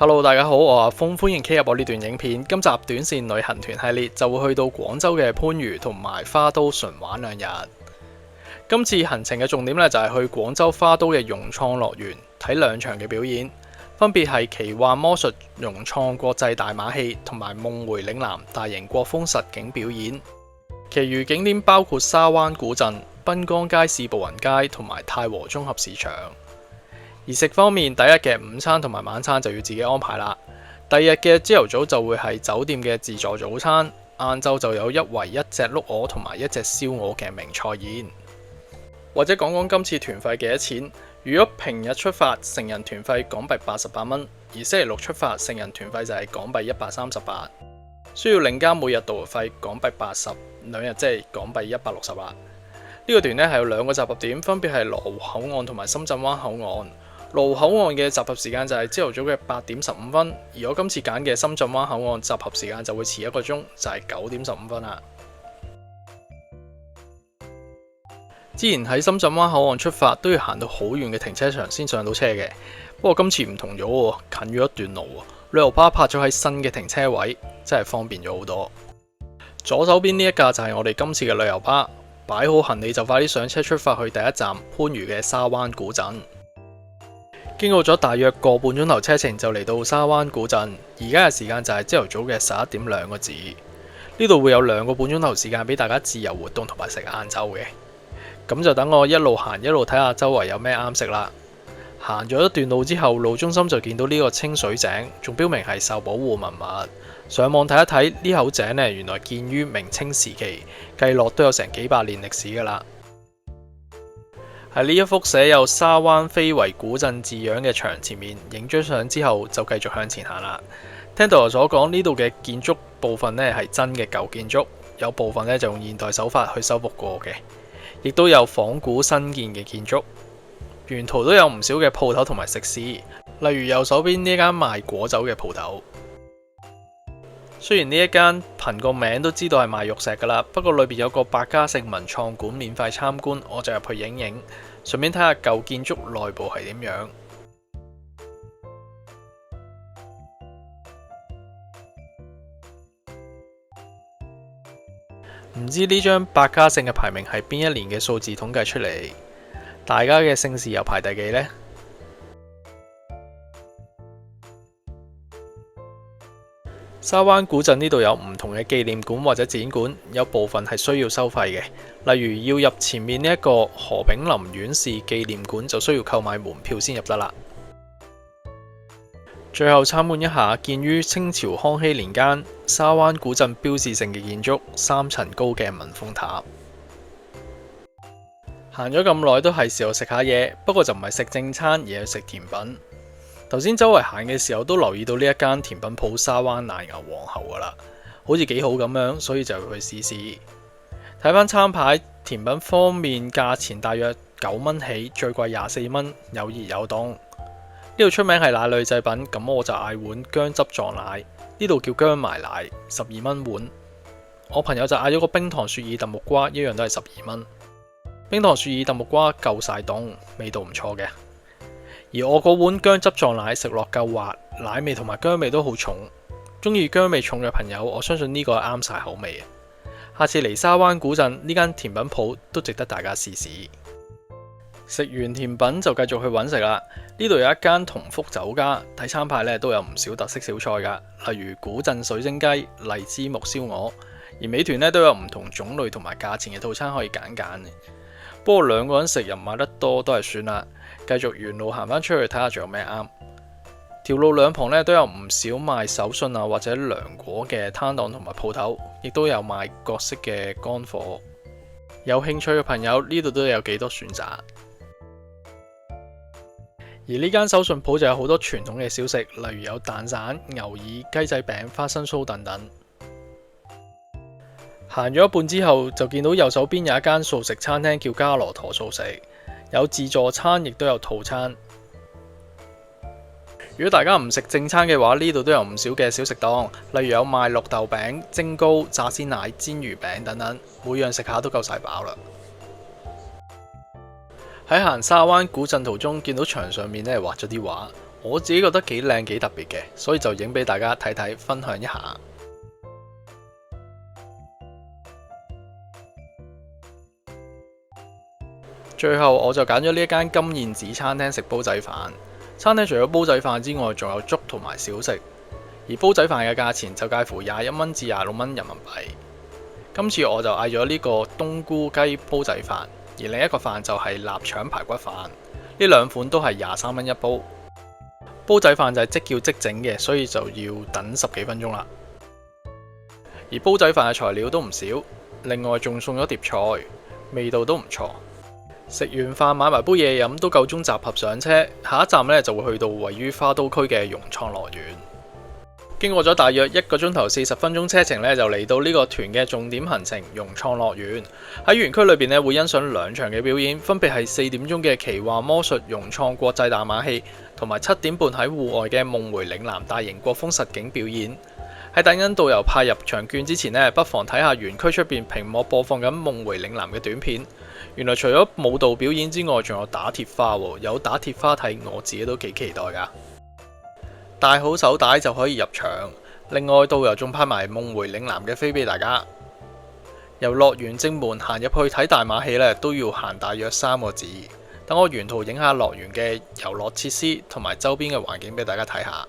Hello，大家好，我係阿峰，歡迎加入我呢段影片。今集短線旅行團系列就會去到廣州嘅番禺同埋花都純玩2日。今次行程嘅重點呢，就係去廣州花都嘅融創樂園睇2場嘅表演，分別係奇幻魔術融創國際大馬戲同埋夢迴嶺南大型國風實景表演。其餘景點包括沙灣古鎮、濱江街市步行街同埋太和綜合市場。而食方面，第一日嘅午餐同埋晚餐就要自己安排啦。第二日嘅朝頭早就會係酒店嘅自助早餐，晏晝就有1圍1隻碌鵝同埋1隻燒鵝嘅名菜宴。或者講講今次團費幾多錢？如果平日出發，成人團費港幣88蚊，而星期六出發，成人團費就係港幣138，需要另加每日導遊費港幣80，兩日即係港幣160啦。呢個團呢係有2個集合點，分別係羅湖口岸同埋深圳灣口岸。羅湖口岸嘅集合時間就係朝頭早嘅8點15分，而我今次揀嘅深圳灣口岸集合時間就會遲1個鐘，就係9點15分啦。之前喺深圳灣口岸出發都要行到好遠嘅停車場先上到車嘅，不過今次唔同咗喎，近咗一段路喎，旅遊巴泊咗喺新嘅停車位，真係方便咗好多。左手邊呢一架就係我哋今次嘅旅遊巴，擺好行李就快啲上車出發去第一站番禺嘅沙灣古鎮。經過咗大約個半鐘頭車程就嚟到沙灣古鎮，而家嘅時間就係朝頭早嘅11點2個字。呢度會有2個半鐘頭時間俾大家自由活動同埋食晏晝嘅，咁就等我一路行一路睇下周圍有咩啱食啦。行咗一段路之後，路中心就見到呢個清水井，仲標明係受保護文物。上網睇一睇，呢口井呢，原來建於明清時期，計落都有成幾百年歷史噶啦。喺呢一幅寫有沙灣非遺古鎮字樣嘅牆前面影張相之後，就繼續向前行啦。聽導遊所講，呢度嘅建築部分呢係真嘅舊建築，有部分呢就用現代手法去修復過嘅，亦都有仿古新建嘅建築。沿途都有唔少嘅鋪頭同埋食肆，例如右手邊呢間賣果酒嘅鋪頭。雖然呢一間憑個名都知道係賣玉石噶啦，不過裏邊有個百家姓文創館免費參觀，我就入去影影，順便睇下舊建築內部係點樣。唔知呢張百家姓嘅排名係邊一年嘅數字統計出嚟？大家嘅姓氏又排第幾呢？沙灣古鎮呢度有唔同嘅紀念館或者展館，有部分係需要收費嘅，例如要入前面呢一個何炳林院士紀念館就需要購買門票先入得啦。最後參觀一下建於清朝康熙年間沙灣古鎮標誌性嘅建築3層高嘅文峰塔。行咗咁耐都係時候食下嘢，不過就唔係食正餐，而係食甜品。頭先周圍行嘅時候都留意到呢一間甜品鋪沙灣奶牛皇后噶啦，好似幾好咁樣，所以就去試試。睇翻餐牌，甜品方面價錢大約9蚊起，最貴24蚊，有熱有凍。呢度出名係奶類製品，咁我就嗌碗薑汁撞奶，呢度叫薑埋奶，12蚊碗。我朋友就嗌咗個冰糖雪耳燉木瓜，一樣都係12蚊。冰糖雪耳燉木瓜夠晒凍，味道唔錯嘅。而我嗰碗薑汁撞奶食落夠滑，奶味同埋薑味都好重。中意薑味重嘅朋友，我相信呢個係啱晒口味嘅。下次嚟沙灣古鎮呢間甜品鋪都值得大家試試。食完甜品就繼續去揾食啦。呢度有一間同福酒家，睇餐牌咧都有唔少特色小菜噶，例如古鎮水晶雞、荔枝木燒鵝。而美團咧都有唔同種類同埋價錢嘅套餐可以揀揀。不過2個人食又唔買得多，都係算啦。繼續沿路行返出去睇下仲有咩啱。條路兩旁咧都有唔少賣手信啊或者涼果嘅攤檔同埋鋪頭，亦都有賣各式嘅乾貨。有興趣嘅朋友呢度都有幾多選擇。而呢間手信鋪就有好多傳統嘅小食，例如有蛋散、牛耳、雞仔餅、花生酥等等。行咗一半之後，就見到右手邊有一間素食餐廳叫加羅陀素食，有自助餐，亦都有套餐。如果大家唔食正餐嘅話，呢度都有唔少嘅小食檔，例如有賣綠豆餅、蒸糕、炸鮮奶、煎魚餅等等，每樣食下都夠晒飽啦。喺行沙灣古鎮途中，見到牆上面咧畫咗啲畫，我自己覺得幾靚幾特別嘅，所以就影俾大家睇睇，分享一下。最後我就揀咗呢一間金燕子餐廳食煲仔飯。餐廳除咗煲仔飯之外，仲有粥同埋小食，而煲仔飯嘅價錢就介乎21蚊至26蚊人民幣。今次我就嗌咗呢個冬菇雞煲仔飯，而另一個飯就係臘腸排骨飯。呢兩款都係23蚊一煲。煲仔飯就係即叫即整嘅，所以就要等10幾分鐘啦。而煲仔飯嘅材料都唔少，另外仲送咗碟菜，味道都唔錯。食完飯買埋杯嘢飲都夠鐘集合上車，下一站呢就會去到位於花都區嘅融創樂園。經過咗大約1個鐘頭40分鐘車程呢，就嚟到呢個團嘅重點行程融創樂園。喺園區裏邊呢，會欣賞2場嘅表演，分別係4點鐘嘅奇幻魔術融創國際大馬戲，同埋7點半喺戶外嘅夢迴嶺南大型國風實景表演。喺等緊導遊派入場券之前呢，不妨睇下園區出邊屏幕播放緊夢迴嶺南嘅短片。原來除咗舞蹈表演之外，仲有打鐵花喎，有打鐵花睇，我自己都幾期待㗎。戴好手帶就可以入場。另外，導遊仲派埋夢迴嶺南嘅飛俾大家。由樂園正門行入去睇大馬戲呢，都要行大約3個字。等我沿途影下樂園嘅遊樂設施同埋周邊嘅環境俾大家睇下。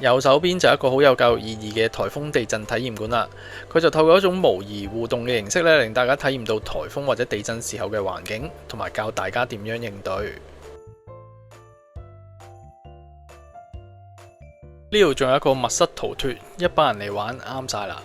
右手邊就一個好有教育意義嘅颱風地震體驗館啦，佢就透過一種模擬互動嘅形式咧，令大家體驗到颱風或者地震時候嘅環境，同埋教大家點樣應對。呢度仲有一個密室逃脫，一班人嚟玩啱晒啦。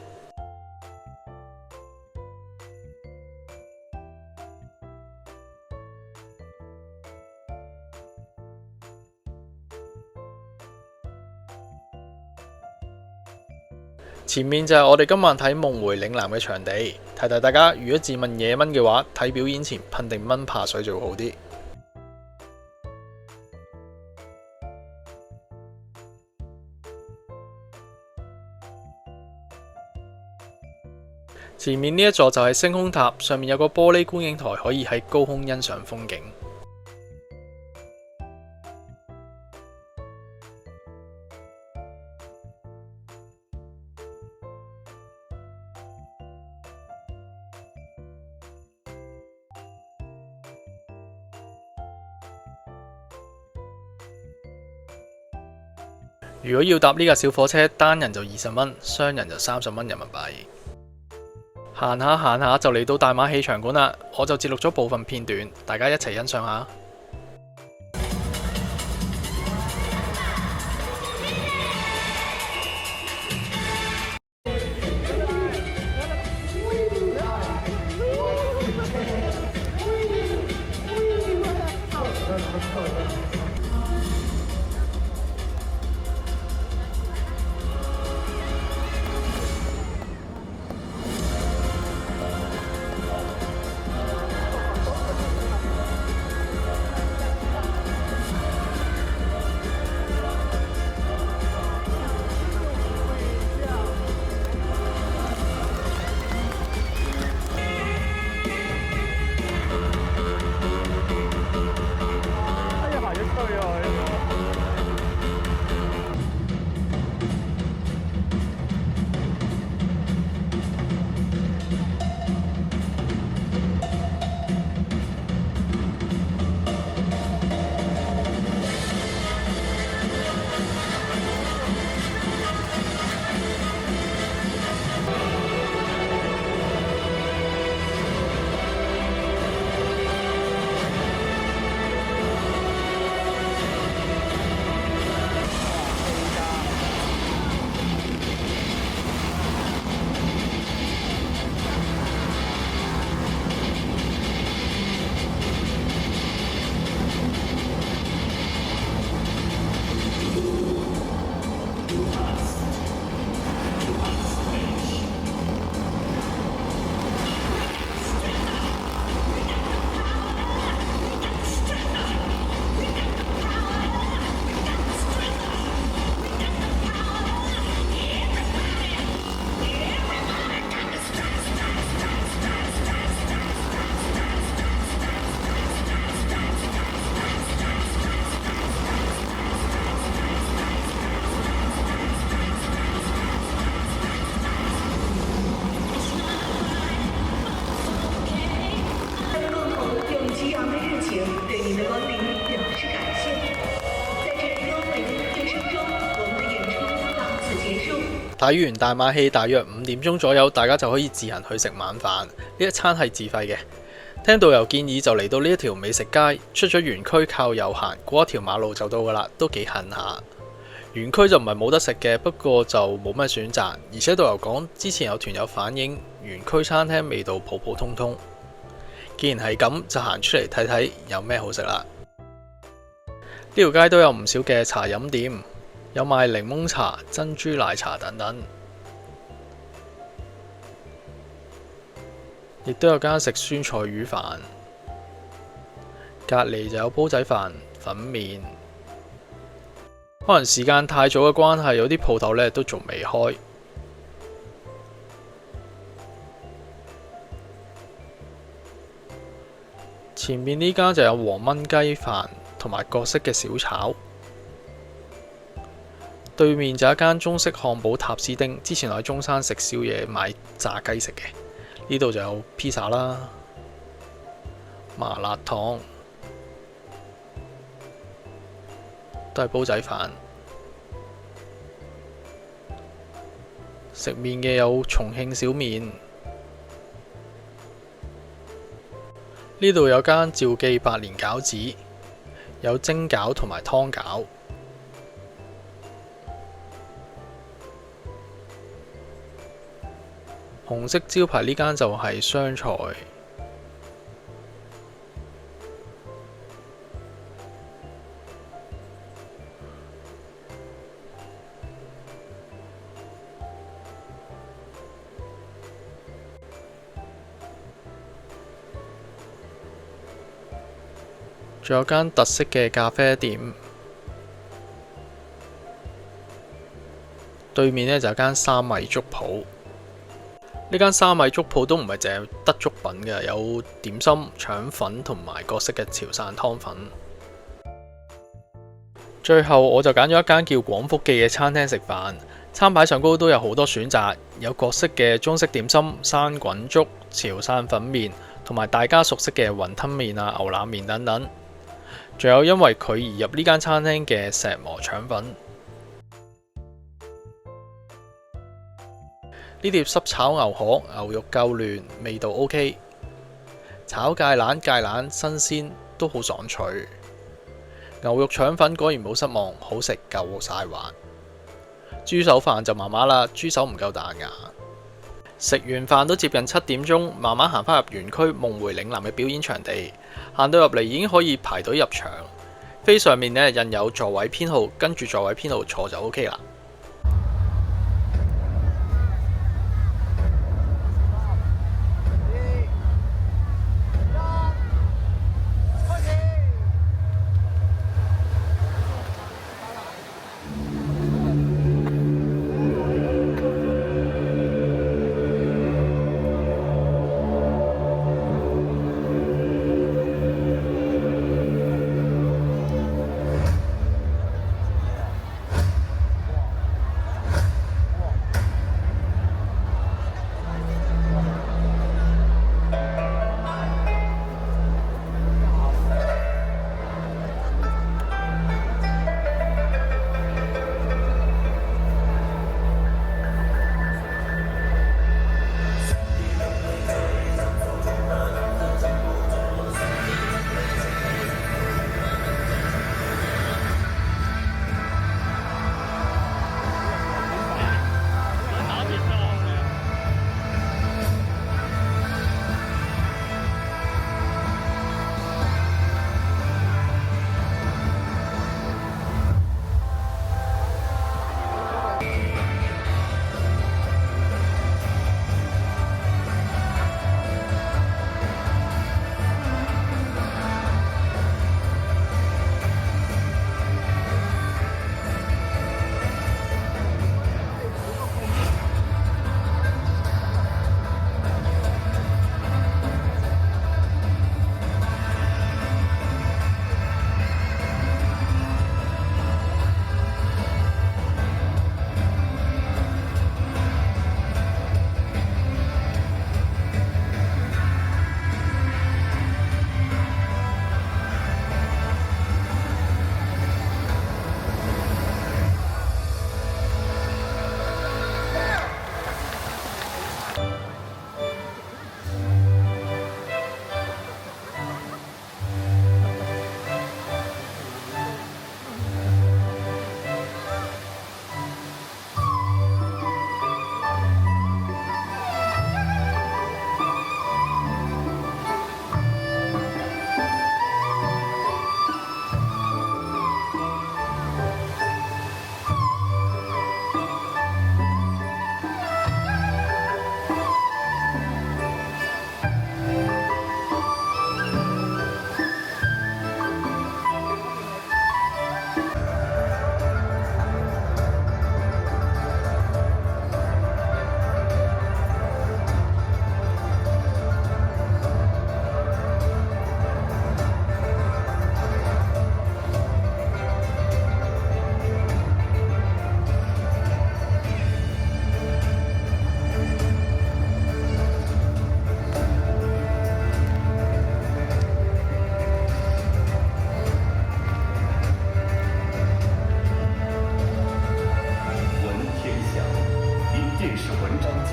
前面就係我哋今晚睇夢迴嶺南嘅場地，提提大家，如果自問惹蚊嘅話，睇表演前噴定蚊怕水就會好啲。前面呢一座就係星空塔，上面有個玻璃觀景台，可以喺高空欣賞風景。如果要搭呢架小火車，單人就20蚊，雙人就30蚊人民幣。行下行下就嚟到大馬戲場館啦，我就節錄咗部分片段，大家一齊欣賞下。睇完大馬戲，大約5點鐘左右，大家就可以自行去食晚飯。呢一餐係自費嘅。聽導遊建議就嚟到呢一條美食街，出咗園區靠右行，過一條馬路就到噶啦，都幾近下。園區就唔係冇得食嘅，不過就冇咩選擇。而且導遊講之前有團友反映，園區餐廳味道普普通通。既然係咁，就行出嚟睇睇有咩好食啦。呢條街都有唔少嘅茶飲店，有賣檸檬茶、珍珠奶茶等等，亦都有間食酸菜魚飯，隔離就有煲仔飯、粉麵。可能時間太早嘅關係，有啲鋪頭呢都仲未開。前面呢間就有黃燜雞飯同埋各式嘅小炒，對面就有一間中式漢堡塔斯丁。之前我喺中山食宵夜買炸雞食嘅，呢度就有披薩啦、麻辣燙，都係煲仔飯。食麵嘅有重慶小麵。呢度有間趙記百年餃子，有蒸餃同埋湯餃。紅色招牌呢間就係湘菜。仲有間特色嘅咖啡店，對面呢就有間三米粥鋪。呢間三米粥鋪都唔係淨係得粥品嘅，有點心、腸粉同埋各式嘅潮汕湯粉。最後我就揀咗一間叫廣福記嘅餐廳食飯，餐牌上高都有好多選擇，有各式嘅中式點心、生滾粥、潮汕粉麵，同埋大家熟悉嘅雲吞麵啊、牛腩麵等等。仲有因為佢而入呢間餐廳嘅石磨腸粉。呢碟濕炒牛河，牛肉夠嫩，味道 OK。炒芥蘭，芥蘭新鮮，都好爽脆。牛肉腸粉果然冇失望，好食夠晒滑。豬手飯就麻麻啦，豬手唔夠彈牙。食完飯都接近7點鐘，慢慢行返入園區夢迴嶺南嘅表演場地。行到入嚟已經可以排隊入場，飛上面呢印有座位編號，跟住座位編號坐就 OK 啦。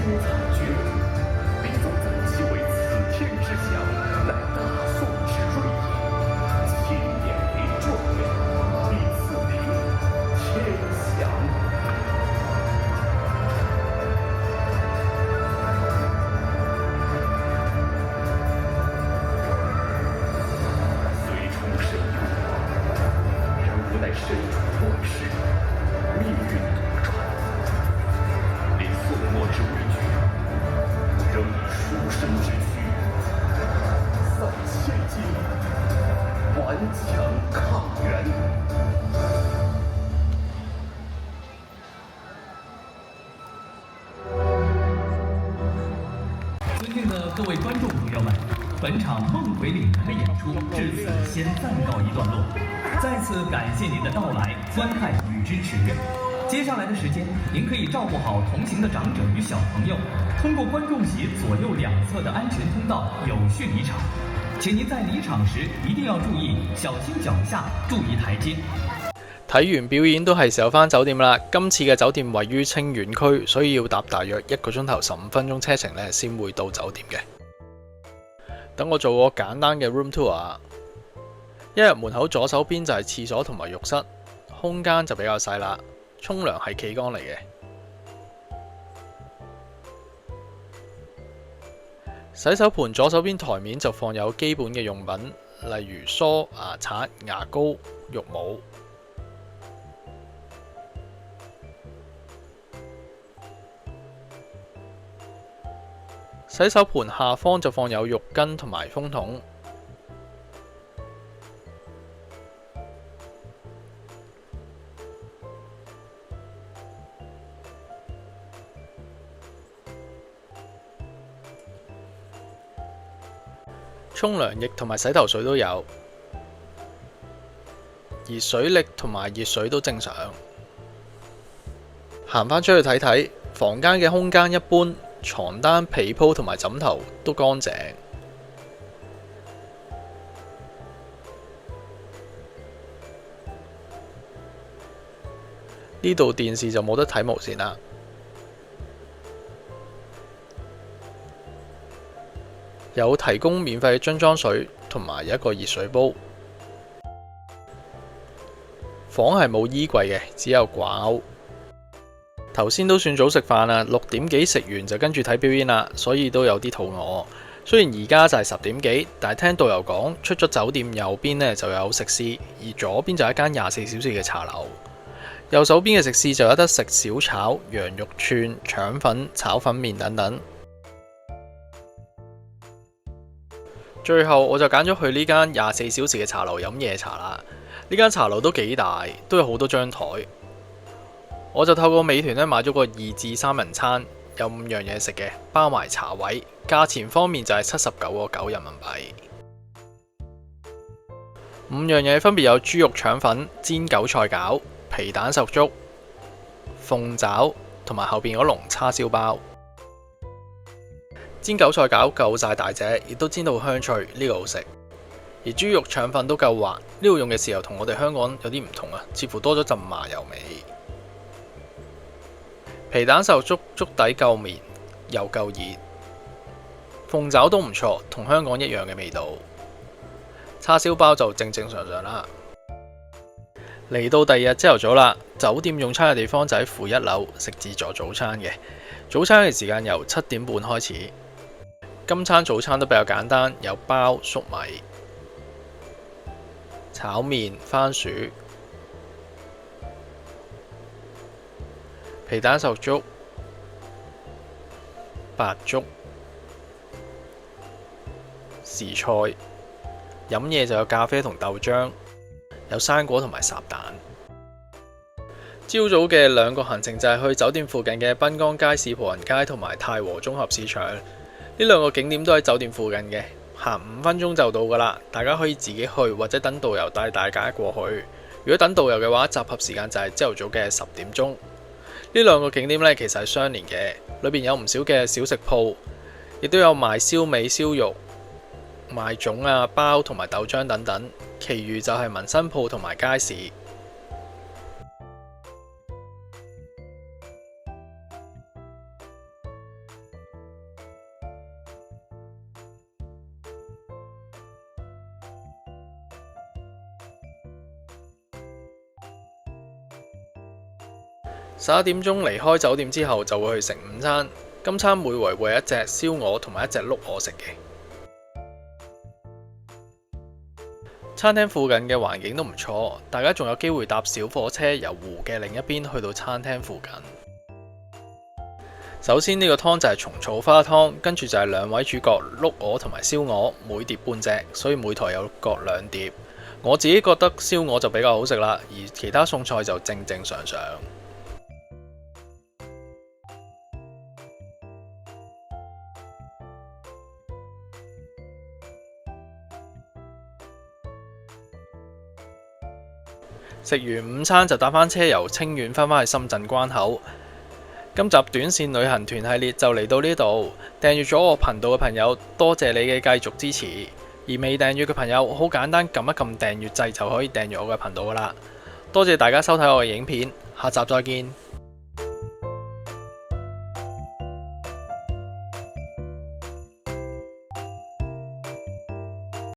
彩绝伦。李宗赞其为此天之祥，乃大宋之瑞也。其年为状元，以赐名天祥。虽出身优渥，然无奈身处乱世，命运多舛。临宋末之危局，仍以书生之躯散千金，顽强抗元。尊敬的各位观众朋友们，本场梦回岭南的演出至此先暂告一段落，再次感谢您的到来、观看与支持。接下来的时间，您可以照顾好同行的长者与小朋友，通过观众席左右两侧的安全通道有序离场。请您在離場時一定要注意小心腳下，注意台階。睇完表演都係時候返酒店啦。今次嘅酒店位於清遠區，所以要搭大約1個鐘頭15分鐘車程呢先會到酒店嘅。等我做個簡單嘅 room tour 啊。一入門口左手邊就係廁所同埋浴室，空間就比較細啦。沖涼係企缸嚟嘅。洗手盤左手邊台面就放有基本嘅用品，例如梳、牙刷、牙膏、浴帽。洗手盤下方就放有浴巾同埋風筒。沖涼液同埋洗頭水都有，而水力同埋熱水都正常。行返出去睇睇，房間嘅空間一般，床單、被鋪同埋枕頭都乾淨。呢度電視就冇得睇無線啦。有提供免費樽裝水同埋一個熱水煲。房係冇衣櫃嘅，只有掛鈎。頭先都算早食飯啦，6點幾食完就跟住睇表演啦，所以都有啲肚餓。雖然而家就係10點幾，但係聽導遊講，出咗酒店右邊呢就有食肆，而左邊就係一間24小時嘅茶樓。右手邊嘅食肆就有得食小炒、羊肉串、腸粉、炒粉麵等等。最後我就揀咗去呢間24小時嘅茶樓飲夜茶啦。呢間茶樓都幾大，都有好多張台。我就透過美團買咗個2至3人餐，有5樣嘢食嘅，包埋茶位。價錢方面就係79.9人民幣。5樣嘢分別有豬肉腸粉、煎韭菜餃、皮蛋瘦粥、鳳爪同埋後邊嗰籠叉燒包。煎韭菜餃夠晒大隻，亦都煎到香脆，呢個好食。而豬肉腸粉都夠滑，呢度用嘅豉油同我哋香港有啲唔同啊，似乎多咗陣麻油味。皮蛋瘦粥粥底夠綿，又夠熱。鳳爪都唔錯，同香港一樣嘅味道。叉燒包就正常啦。嚟到第二日朝頭早啦，酒店用餐嘅地方就喺負1樓食自助早餐嘅。早餐嘅時間由7點半開始。今餐早餐都比較簡單，有包、粟米、炒麵、番薯、皮蛋瘦粥、白粥、時菜。飲嘢就有咖啡同豆漿，有生果同埋烚蛋。朝早嘅2個行程就係去酒店附近嘅濱江街市、葡人街同埋太和綜合市場。呢2個景點都喺酒店附近嘅，行5分鐘就到噶啦。大家可以自己去，或者等導遊帶大家過去。如果等導遊嘅話，集合時間就係朝頭早嘅10點鐘。呢2個景點呢，其實係相連嘅，裏邊有唔少嘅小食鋪，亦都有賣燒味、燒肉、賣粽啊、包同埋豆漿等等。其餘就係民生鋪同埋街市。11點鐘離開酒店之後就會去食午餐，今餐每圍會有一隻燒鵝同埋一隻碌鵝食嘅。餐廳附近嘅環境都唔錯，大家仲有機會搭小火車由湖嘅另一邊去到餐廳附近。首先呢個湯就係蟲草花湯，跟住就係兩位主角碌鵝同埋燒鵝，每碟半隻，所以每台有各2碟。我自己覺得燒鵝就比較好食啦，而其他餸菜就正正常常。食完午餐就搭返車由清遠返返去深圳關口。今集短線旅行團系列就嚟到呢度，訂閱咗我頻道嘅朋友，多謝你嘅繼續支持。而未訂閱嘅朋友，好簡單，撳一撳訂閱掣就可以訂閱我嘅頻道㗎喇。多謝大家收睇我嘅影片，下集再見。